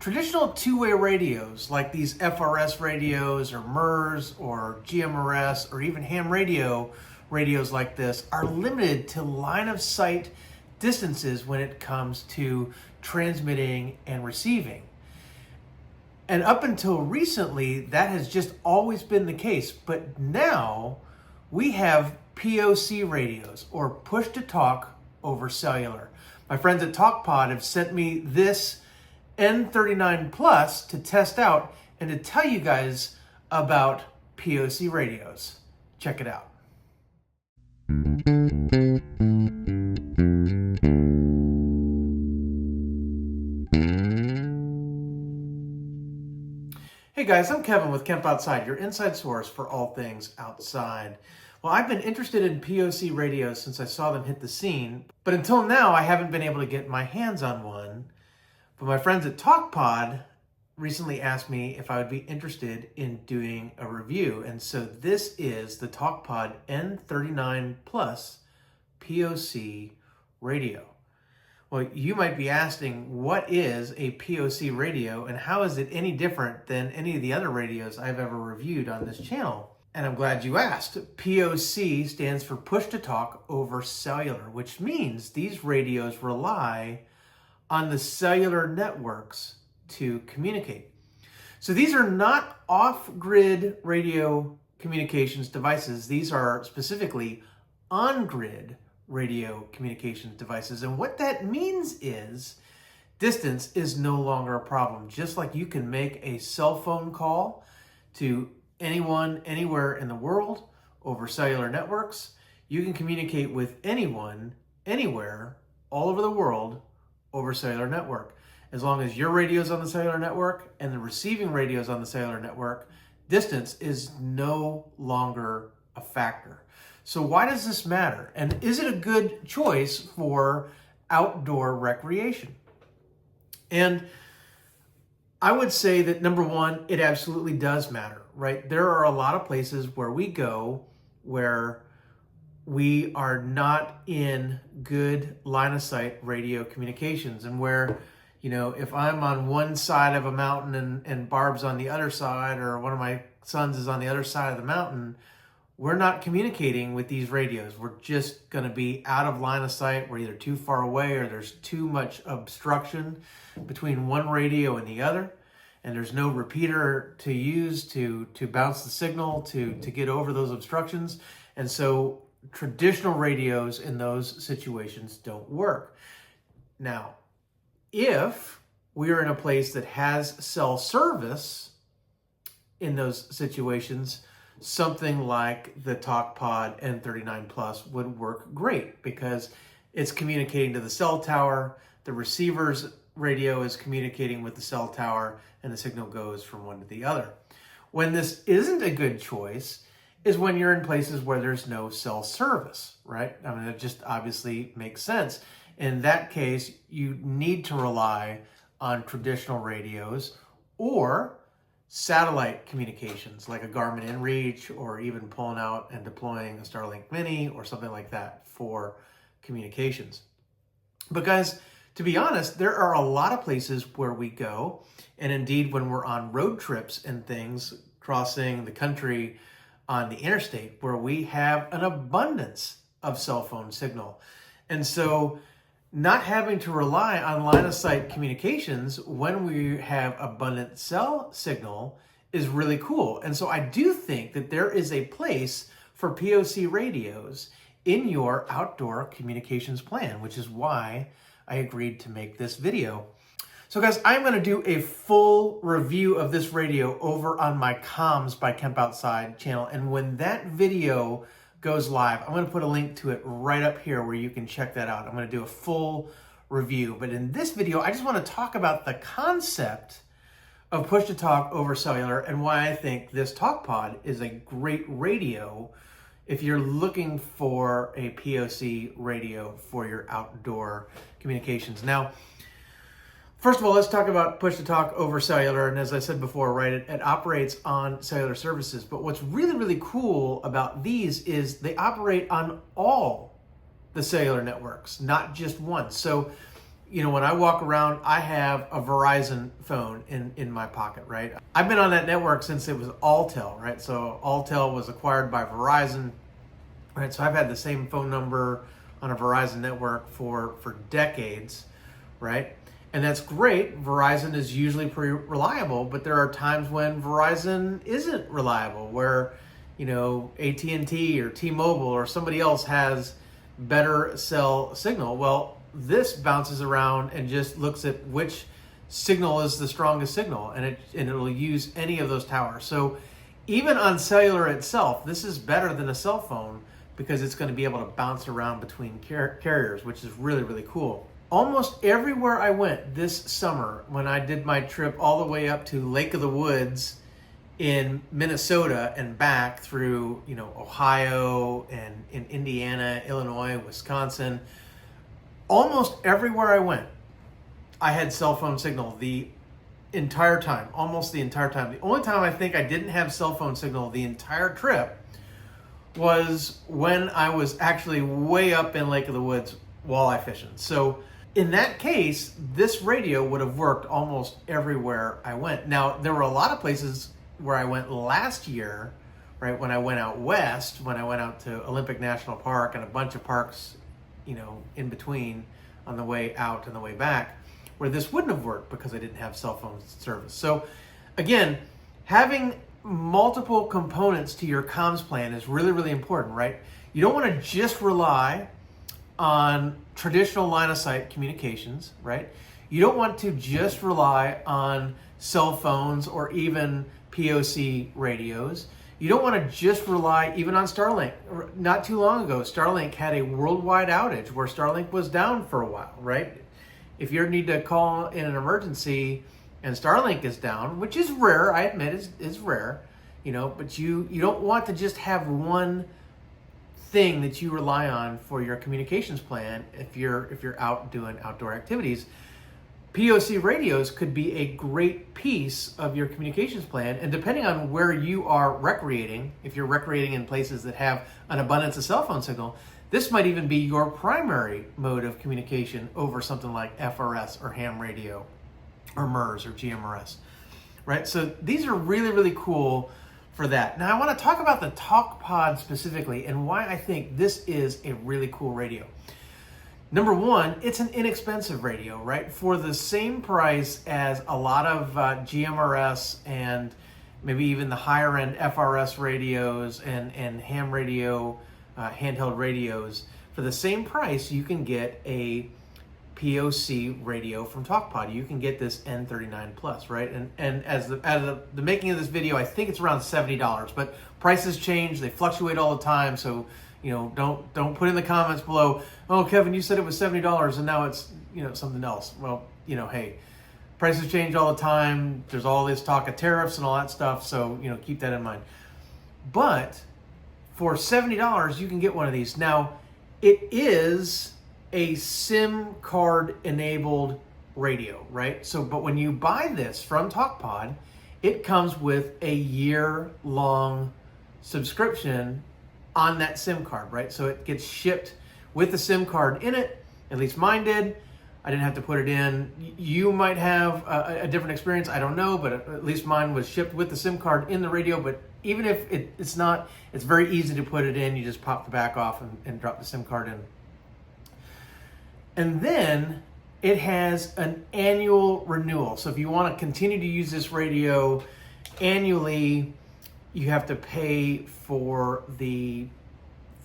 Traditional two-way radios like these FRS radios or MERS or GMRS or even ham radios like this are limited to line of sight distances when it comes to transmitting and receiving. And up until recently, that has just always been the case. But now we have POC radios, or push to talk over cellular. My friends at TalkPod have sent me this N39 Plus to test out and to tell you guys about POC radios. Check it out. Hey guys, I'm Kevin with Kemp Outside, your inside source for all things outside. Well, I've been interested in POC radios since I saw them hit the scene, but until now I haven't been able to get my hands on one. But my friends at TalkPod recently asked me if I would be interested in doing a review. And so this is the TalkPod N39 Plus POC radio. Well, you might be asking, what is a POC radio and how is it any different than any of the other radios I've ever reviewed on this channel? And I'm glad you asked. POC stands for push to talk over cellular, which means these radios rely on the cellular networks to communicate. So these are not off-grid radio communications devices. These are specifically on-grid radio communications devices. And what that means is distance is no longer a problem. Just like you can make a cell phone call to anyone, anywhere in the world over cellular networks, you can communicate with anyone, anywhere, all over the world over cellular network. As long as your radio's on the cellular network and the receiving radio's on the cellular network, distance is no longer a factor. So why does this matter? And is it a good choice for outdoor recreation? And I would say that number one, it absolutely does matter, right? There are a lot of places where we go where we are not in good line of sight radio communications, and where, you know, if I'm on one side of a mountain and Barb's on the other side, or one of my sons is on the other side of the mountain, we're not communicating with these radios. We're just going to be out of line of sight. We're either too far away or there's too much obstruction between one radio and the other, and there's no repeater to use to bounce the signal to get over those obstructions. And so traditional radios in those situations don't work. Now, if we are in a place that has cell service in those situations, something like the TalkPod N39 Plus would work great because it's communicating to the cell tower, the receiver's radio is communicating with the cell tower, and the signal goes from one to the other. When this isn't a good choice is when you're in places where there's no cell service, right? I mean, it just obviously makes sense. In that case, you need to rely on traditional radios or satellite communications like a Garmin inReach, or even pulling out and deploying a Starlink Mini or something like that for communications. But guys, to be honest, there are a lot of places where we go, and indeed when we're on road trips and things, crossing the country on the interstate, where we have an abundance of cell phone signal. And so not having to rely on line of sight communications when we have abundant cell signal is really cool. And so I do think that there is a place for POC radios in your outdoor communications plan, which is why I agreed to make this video. So guys, I'm going to do a full review of this radio over on my Comms by Kemp Outside channel. And when that video goes live, I'm going to put a link to it right up here where you can check that out. I'm going to do a full review. But in this video, I just want to talk about the concept of push to talk over cellular and why I think this TalkPod is a great radio if you're looking for a POC radio for your outdoor communications. Now, first of all, let's talk about push to talk over cellular. And as I said before, right, it operates on cellular services. But what's really, really cool about these is they operate on all the cellular networks, not just one. So when I walk around, I have a Verizon phone in my pocket, right? I've been on that network since it was Alltel, right? So Alltel was acquired by Verizon, right? So I've had the same phone number on a Verizon network for decades, right? And that's great. Verizon is usually pretty reliable, but there are times when Verizon isn't reliable, where AT&T or T-Mobile or somebody else has better cell signal. Well, this bounces around and just looks at which signal is the strongest signal, and it'll use any of those towers. So even on cellular itself, this is better than a cell phone because it's going to be able to bounce around between carriers, which is really, really cool. Almost everywhere I went this summer, when I did my trip all the way up to Lake of the Woods in Minnesota and back through, Ohio and in Indiana, Illinois, Wisconsin, almost everywhere I went, I had cell phone signal the entire time, almost the entire time. The only time I think I didn't have cell phone signal the entire trip was when I was actually way up in Lake of the Woods walleye fishing. So in that case, this radio would have worked almost everywhere I went. Now, there were a lot of places where I went last year, right, when I went out west, when I went out to Olympic National Park and a bunch of parks, in between on the way out and the way back, where this wouldn't have worked because I didn't have cell phone service. So again, having multiple components to your comms plan is really, really important, right? You don't want to just rely on traditional line of sight communications, right? You don't want to just rely on cell phones or even POC radios. You don't want to just rely even on Starlink. Not too long ago, Starlink had a worldwide outage where Starlink was down for a while, right? If you need to call in an emergency and Starlink is down, which is rare, I admit is rare, but you don't want to just have one thing that you rely on for your communications plan if you're out doing outdoor activities. POC radios could be a great piece of your communications plan, and depending on where you are recreating, if you're recreating in places that have an abundance of cell phone signal, this might even be your primary mode of communication over something like FRS or ham radio or MERS or GMRS, right? So these are really, really cool for that. Now I want to talk about the TalkPod specifically and why I think this is a really cool radio. Number one, it's an inexpensive radio, right? For the same price as a lot of GMRS and maybe even the higher end FRS radios and ham radio, handheld radios, for the same price, you can get a POC radio from TalkPod. You can get this N39 Plus, right? And as the making of this video, I think it's around $70, but prices change, they fluctuate all the time, so don't put in the comments below, oh, Kevin, you said it was $70 and now it's, something else. Well, hey, prices change all the time. There's all this talk of tariffs and all that stuff. So, keep that in mind. But for $70, you can get one of these. Now, it is a SIM card enabled radio, right? So, but when you buy this from TalkPod, it comes with a year-long subscription on that SIM card, right? So it gets shipped with the SIM card in it. At least mine did. I didn't have to put it in. You might have a different experience. I don't know, but at least mine was shipped with the SIM card in the radio. But even if it's not, it's very easy to put it in. You just pop the back off and drop the SIM card in. And then it has an annual renewal. So if you want to continue to use this radio annually, you have to pay for the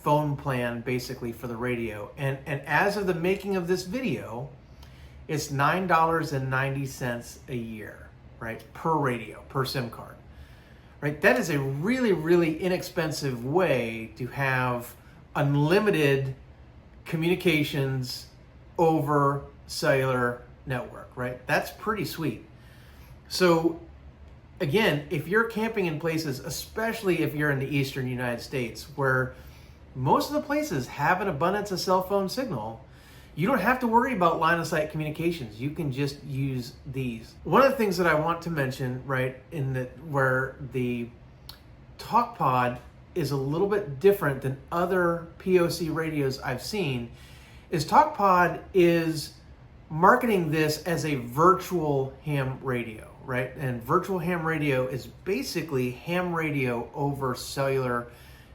phone plan basically for the radio. And as of the making of this video, it's $9.90 a year, right? Per radio, per SIM card, right? That is a really, really inexpensive way to have unlimited communications over cellular network, right? That's pretty sweet. So again, if you're camping in places, especially if you're in the eastern United States, where most of the places have an abundance of cell phone signal, you don't have to worry about line of sight communications. You can just use these. One of the things that I want to mention, right, where the TalkPod is a little bit different than other POC radios I've seen, is TalkPod is marketing this as a virtual ham radio, right? And virtual ham radio is basically ham radio over cellular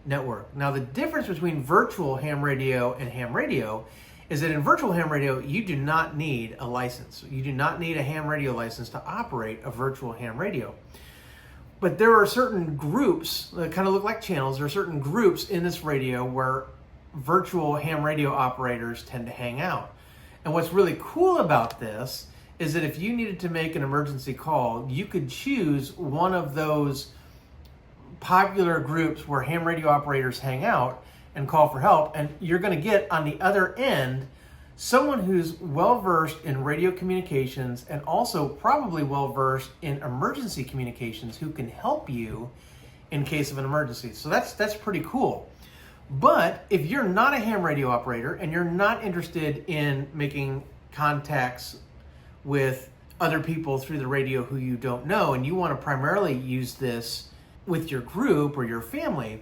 network. Now, the difference between virtual ham radio and ham radio is that in virtual ham radio, you do not need a license. You do not need a ham radio license to operate a virtual ham radio. But there are certain groups that kind of look like channels. There are certain groups in this radio where virtual ham radio operators tend to hang out. And what's really cool about this is that if you needed to make an emergency call, you could choose one of those popular groups where ham radio operators hang out and call for help, and you're going to get on the other end someone who's well-versed in radio communications and also probably well-versed in emergency communications who can help you in case of an emergency. So that's pretty cool. But if you're not a ham radio operator and you're not interested in making contacts with other people through the radio who you don't know, and you want to primarily use this with your group or your family,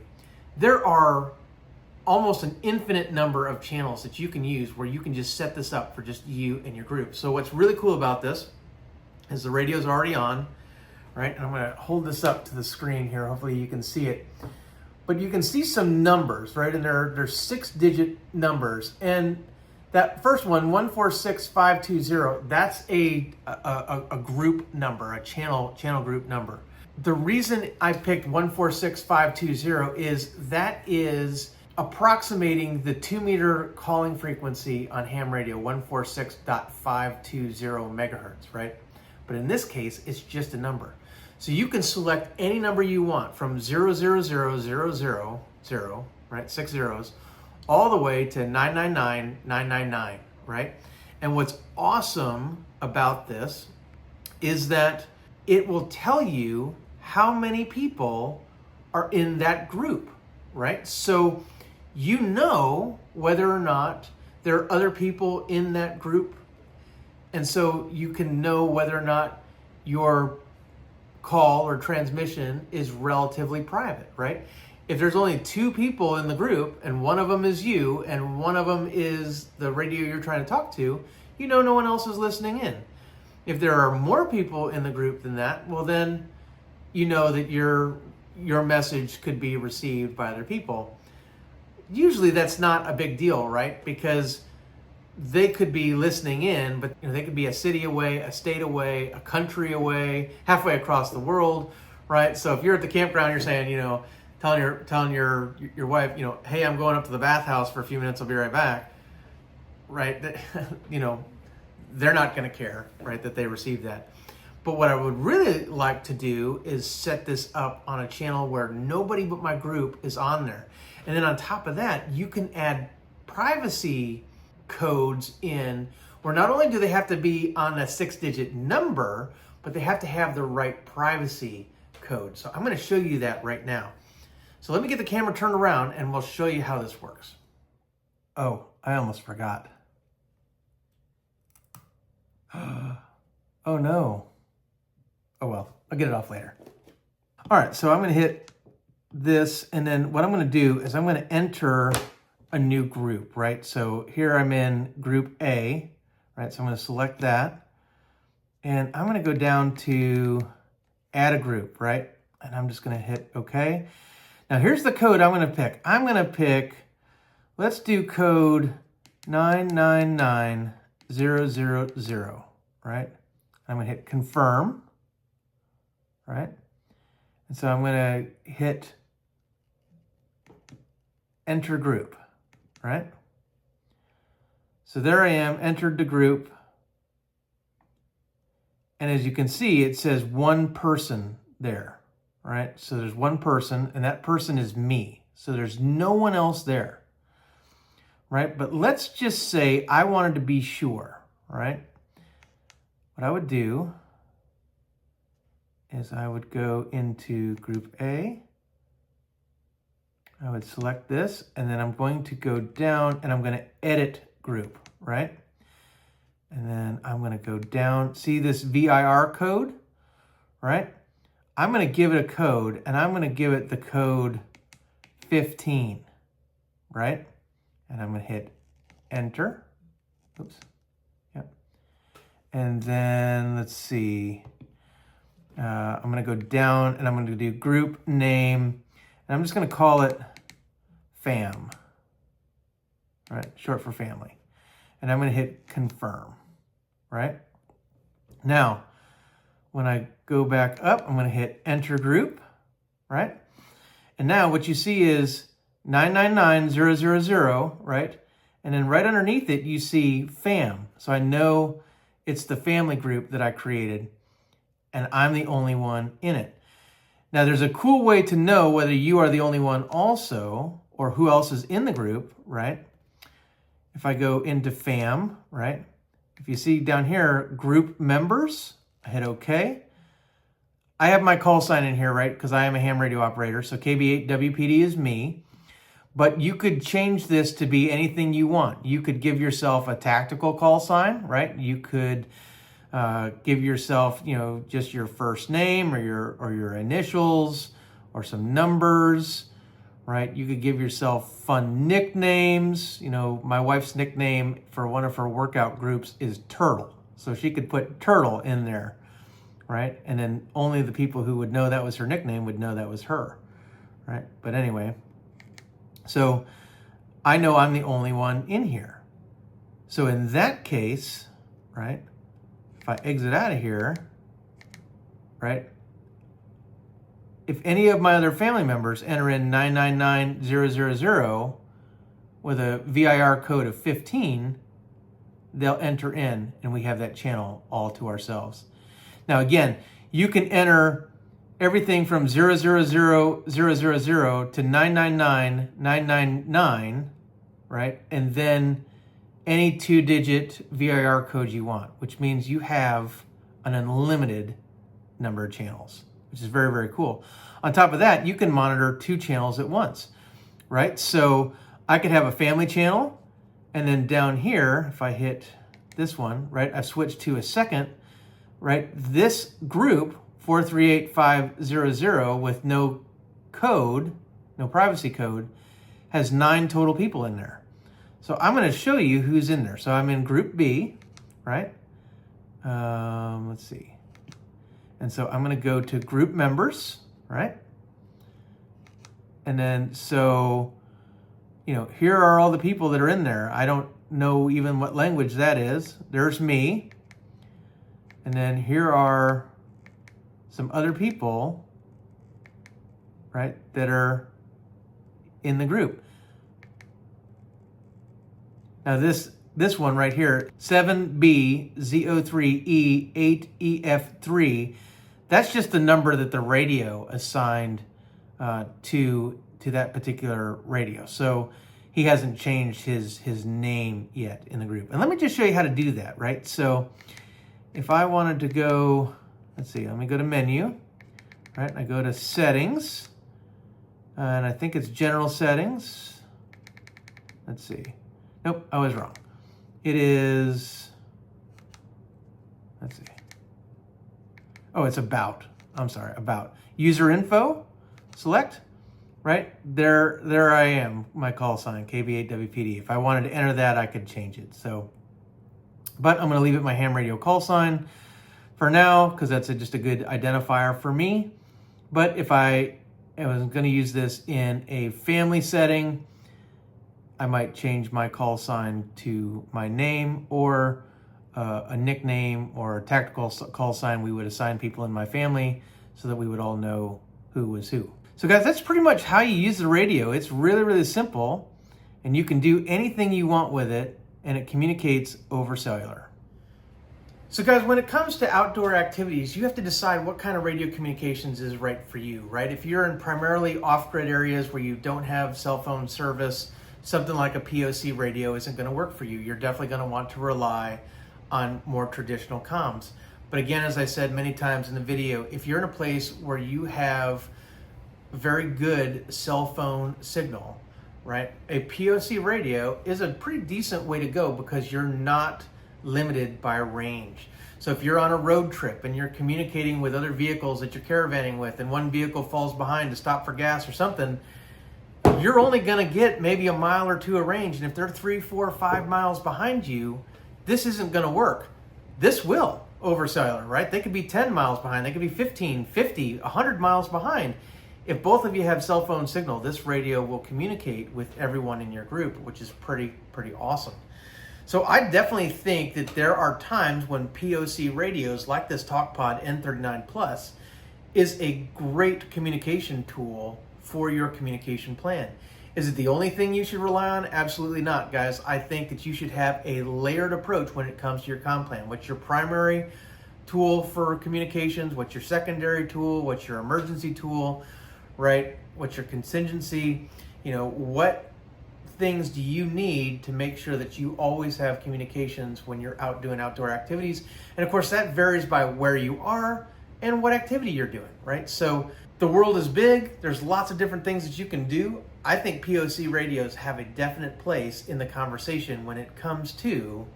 there are almost an infinite number of channels that you can use where you can just set this up for just you and your group. So what's really cool about this is the radio's already on, right? And I'm going to hold this up to the screen here. Hopefully you can see it. But you can see some numbers, right? And they're 6-digit numbers. And that first one, 146520, that's a group number, a channel group number. The reason I picked 146520 is that is approximating the 2-meter calling frequency on ham radio, 146.520 megahertz, right? But in this case, it's just a number. So you can select any number you want from 000000, right, 6 zeros, all the way to 999,999, right? And what's awesome about this is that it will tell you how many people are in that group, right? So you know whether or not there are other people in that group. And so you can know whether or not your call or transmission is relatively private, right? If there's only 2 people in the group and one of them is you and one of them is the radio you're trying to talk to, you know no one else is listening in. If there are more people in the group than that, well then you know that your message could be received by other people. Usually that's not a big deal, right? Because they could be listening in, but they could be a city away, a state away, a country away, halfway across the world, right? So if you're at the campground, you're saying, telling your wife, hey, I'm going up to the bathhouse for a few minutes, I'll be right back, right? They're not going to care, right, that they received that. But what I would really like to do is set this up on a channel where nobody but my group is on there. And then on top of that, you can add privacy codes in where not only do they have to be on a 6-digit number, but they have to have the right privacy code. So I'm going to show you that right now. So let me get the camera turned around and we'll show you how this works. Oh, I almost forgot. Oh no. Oh well, I'll get it off later. All right, so I'm going to hit this, and then what I'm going to do is I'm going to enter a new group, right? So here I'm in group A, right? So I'm going to select that, and I'm going to go down to add a group, right? And I'm just going to hit OK. Now here's the code I'm going to pick. I'm going to pick, let's do code 999000, right? I'm going to hit confirm, right? And so I'm going to hit enter group, right? So there I am, entered the group. And as you can see, it says one person there, right? So there's one person, and that person is me. So there's no one else there, right? But let's just say I wanted to be sure, right? What I would do is I would go into group A. I would select this, and then I'm going to go down and I'm going to edit group, right? And then I'm going to go down. See this VIR code, right? I'm going to give it a code, and I'm going to give it the code 15, right? And I'm going to hit enter. Oops. Yep. And then let's see. I'm going to go down and I'm going to do group name. And I'm just going to call it fam. Right, short for family. And I'm going to hit confirm. Right? Now, when I go back up, I'm going to hit enter group. Right? And now what you see is 999000, right? And then right underneath it, you see fam. So I know it's the family group that I created, and I'm the only one in it. Now, there's a cool way to know whether you are the only one also, or who else is in the group, right? If I go into fam, right? If you see down here, group members, I hit OK. I have my call sign in here, right? Because I am a ham radio operator, so KB8WPD is me. But you could change this to be anything you want. You could give yourself a tactical call sign, right? You could give yourself, just your first name or your initials or some numbers, right? You could give yourself fun nicknames. My wife's nickname for one of her workout groups is Turtle. So she could put Turtle in there, right? And then only the people who would know that was her nickname would know that was her, right? But anyway, so I know I'm the only one in here. So in that case, right, if I exit out of here, right, if any of my other family members enter in 999000 with a VIR code of 15, they'll enter in and we have that channel all to ourselves. Now again, you can enter everything from 000000 to 999999, right? And then any 2-digit VIR code you want, which means you have an unlimited number of channels, which is very, very cool. On top of that, you can monitor 2 channels at once, right? So I could have a family channel, and then down here, if I hit this one, right, I've switched to a second, right? This group, 438500 with no code, no privacy code, has 9 total people in there. So I'm going to show you who's in there. So I'm in group B, right? Let's see. And so I'm going to go to group members, right? And then so, here are all the people that are in there. I don't know even what language that is. There's me. And then here are some other people, right, that are in the group. Now this one right here, 7BZ03E8EF3, that's just the number that the radio assigned to that particular radio. So he hasn't changed his name yet in the group. And let me just show you how to do that, right? So if I wanted to go, let's see, let me go to menu, right? I go to settings, and I think it's general settings. Let's see. Nope, I was wrong. It is, let's see. Oh, it's about. I'm sorry, about. User info, select, right? There I am, my call sign, KB8WPD. If I wanted to enter that, I could change it. So, but I'm gonna leave it my ham radio call sign for now, because that's just a good identifier for me. But if I was gonna use this in a family setting, I might change my call sign to my name or a nickname or a tactical call sign we would assign people in my family so that we would all know who was who. So guys, that's pretty much how you use the radio. It's really, really simple, and you can do anything you want with it, and it communicates over cellular. So guys, when it comes to outdoor activities, you have to decide what kind of radio communications is right for you, right? If you're in primarily off-grid areas where you don't have cell phone service, something like a POC radio isn't going to work for you. You're definitely going to want to rely on more traditional comms. But again, as I said many times in the video, if you're in a place where you have very good cell phone signal, right, a POC radio is a pretty decent way to go because you're not limited by range. So if you're on a road trip and you're communicating with other vehicles that you're caravanning with, and one vehicle falls behind to stop for gas or something, you're only going to get maybe a mile or two of range. And if they're 3, 4, 5 miles behind you, this isn't going to work. this will over cellular, right? They could be 10 miles behind, they could be 15, 50, 100 miles behind. If both of you have cell phone signal, this radio will communicate with everyone in your group, which is pretty awesome. So I definitely think that there are times when POC radios like this Talkpod N39 Plus is a great communication tool for your communication plan. Is it the only thing you should rely on? Absolutely not, guys. I think that you should have a layered approach when it comes to your comm plan. What's your primary tool for communications? What's your secondary tool? What's your emergency tool, right? What's your contingency? You know, what things do you need to make sure that you always have communications when you're out doing outdoor activities? And of course, that varies by where you are and what activity you're doing, right? So the world is big. There's lots of different things that you can do. I think POC radios have a definite place in the conversation when it comes to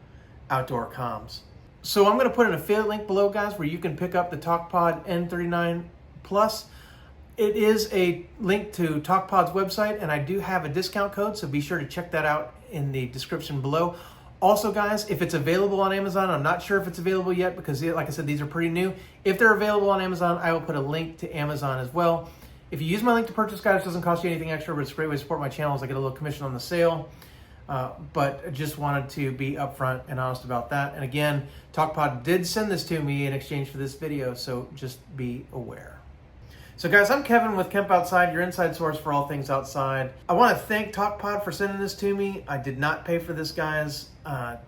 outdoor comms. So I'm going to put an affiliate link below, guys, where you can pick up the Talkpod N39 Plus. It is a link to TalkPod's website, and I do have a discount code, so be sure to check that out in the description below. Also, guys, if it's available on Amazon, I'm not sure if it's available yet because, like I said, these are pretty new. If they're available on Amazon, I will put a link to Amazon as well. If you use my link to purchase, guys, it doesn't cost you anything extra, but it's a great way to support my channel as I get a little commission on the sale. But I just wanted to be upfront and honest about that. And again, TalkPod did send this to me in exchange for this video, so just be aware. So guys, I'm Kevin with Kemp Outside, your inside source for all things outside. I want to thank TalkPod for sending this to me. I did not pay for this, guys.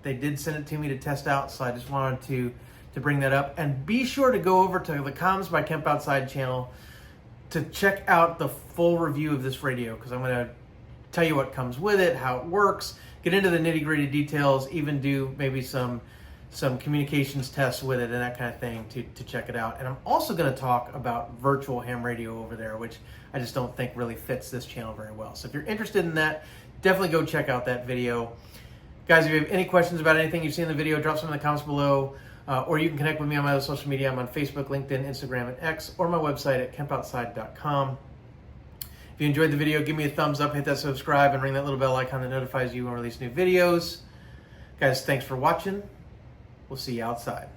They did send it to me to test out, so I just wanted to bring that up. And be sure to go over to the Comms by Kemp Outside channel to check out the full review of this radio, because I'm going to tell you what comes with it, how it works, get into the nitty-gritty details, even do maybe some communications tests with it and that kind of thing to check it out. And I'm also going to talk about virtual ham radio over there, which I just don't think really fits this channel very well. So if you're interested in that, definitely go check out that video. Guys, if you have any questions about anything you've seen in the video, drop some in the comments below, or you can connect with me on my other social media. I'm on Facebook, LinkedIn, Instagram, and X, or my website at kempoutside.com. If you enjoyed the video, give me a thumbs up, hit that subscribe, and ring that little bell icon that notifies you when I release new videos. Guys, thanks for watching. We'll see you outside.